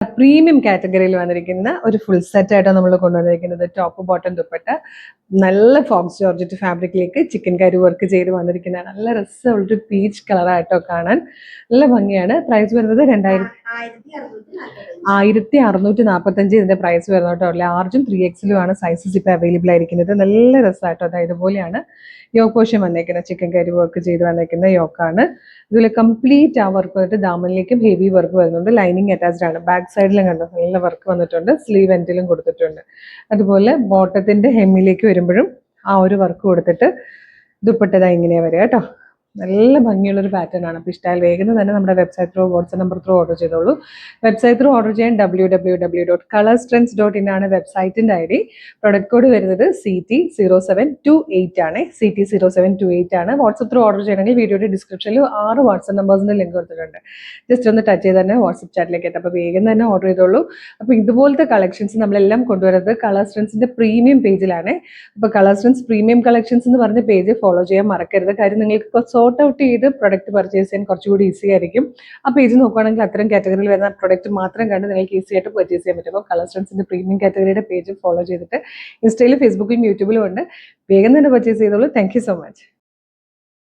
Premium കാറ്റഗറിയിൽ വന്നിരിക്കുന്ന ഒരു ഫുൾ സെറ്റ് ആയിട്ടാണ് നമ്മൾ കൊണ്ടുവന്നിരിക്കുന്നത്. ടോപ്പ് ബോട്ടം ദുപ്പട്ട നല്ല ഫോക്സ് ജോർജറ്റ് ഫാബ്രിക്കിലേക്ക് ചിക്കൻ കരി വർക്ക് ചെയ്ത് വന്നിരിക്കുന്ന നല്ല രസമുള്ളൊരു പീച്ച് കളറായിട്ടോ കാണാൻ നല്ല ഭംഗിയാണ്. പ്രൈസ് വരുന്നത് 1645 ഇതിന്റെ പ്രൈസ് വരുന്നത് കേട്ടോ. ലാർജും 3XL ആണ് സൈസസ് ഇപ്പൊ അവൈലബിൾ ആയിരിക്കുന്നത്. നല്ല രസമായിട്ടോ. അതായത് ഇതുപോലെയാണ് യോക്ക് പോഷൻ വന്നേക്കുന്നത്. ചിക്കൻ കരി വർക്ക് ചെയ്ത് വന്നേക്കുന്ന യോക്കാണ്. ഇതിൽ കംപ്ലീറ്റ് ആ വർക്ക് വന്നിട്ട് ദാമനിലേക്കും ഹെവി വർക്ക് വരുന്നുണ്ട്. ലൈനിങ് അറ്റാച്ച്ഡ് ആണ്. ബാക്ക് സൈഡിലും കണ്ടോ നല്ല വർക്ക് വന്നിട്ടുണ്ട്. സ്ലീവ് എൻഡിലും കൊടുത്തിട്ടുണ്ട്. അതുപോലെ ബോട്ടത്തിന്റെ ഹെമ്മിലേക്ക് വരുമ്പോഴും ആ ഒരു വർക്ക് കൊടുത്തിട്ട് ദുപ്പട്ട ഇങ്ങനെയാ വരിക കേട്ടോ. നല്ല ഭംഗിയുള്ളൊരു പാറ്റേൺ ആണ്. അപ്പോൾ ഇഷ്ടമായാൽ വേഗം തന്നെ നമ്മുടെ website through WhatsApp number through order ചെയ്തോളൂ. വെബ്സൈറ്റ് ത്രൂ ഓർഡർ ചെയ്യാൻ www.colorstrends.in ആണ് വെബ്സൈറ്റിൻ്റെ ID. പ്രൊഡക്റ്റ് കോഡ് വരുന്നത് CT0728 ആണ്. CT0728 ആണ്. വാട്സ്ആപ്പ് ത്രൂ ഓർഡർ ചെയ്യണമെങ്കിൽ വീഡിയോയുടെ ഡിസ്ക്രിപ്ഷനിൽ 6 വാട്സ്ആപ്പ് നമ്പേഴ്സിൻ്റെ ലിങ്ക് കൊടുത്തിട്ടുണ്ട്. ജസ്റ്റ് ഒന്ന് ടച്ച് ചെയ്ത് തന്നെ വാട്സ്ആപ്പ് ചാറ്റിലേക്ക് എത്താം. അപ്പോൾ വേഗം തന്നെ ഓർഡർ ചെയ്തോളൂ. അപ്പോൾ ഇതുപോലത്തെ കളക്ഷൻസ് നമ്മളെല്ലാം കൊണ്ടുവരുന്നത് കളർസ്ട്രെൻസിൻ്റെ പ്രീമിയം പേജിലാണ്. അപ്പോൾ കളർസ്ട്രെൻസ് പ്രീമിയം കളക്ഷൻസ് എന്ന് പറഞ്ഞ പേജ് ഫോളോ ചെയ്യാൻ മറക്കരുത്. കാര്യം നിങ്ങൾക്ക് സോർട്ട് ഔട്ട് ചെയ്ത് പ്രൊഡക്റ്റ് പർച്ചേസ് ചെയ്യാൻ കുറച്ചുകൂടി ഈസി ആയിരിക്കും. ആ പേജ് നോക്കുകയാണെങ്കിൽ അത്തരം കാറ്റഗറിയിൽ വരുന്ന പ്രൊഡക്റ്റ് മാത്രം കണ്ട് നിങ്ങൾക്ക് ഈസി ആയിട്ട് പർച്ചേസ് ചെയ്യാൻ പറ്റും. അപ്പോൾ കളർസ്ട്രെൻസിൻ്റെ പ്രീമിയം കാറ്റഗറിയുടെ പേജ് ഫോളോ ചെയ്തിട്ട് ഇൻസ്റ്റയിലും ഫേസ്ബുക്കിലും യൂട്യൂബിലും ഉണ്ട്. വേഗം തന്നെ പർച്ചേസ് ചെയ്തോളൂ. Thank you so much.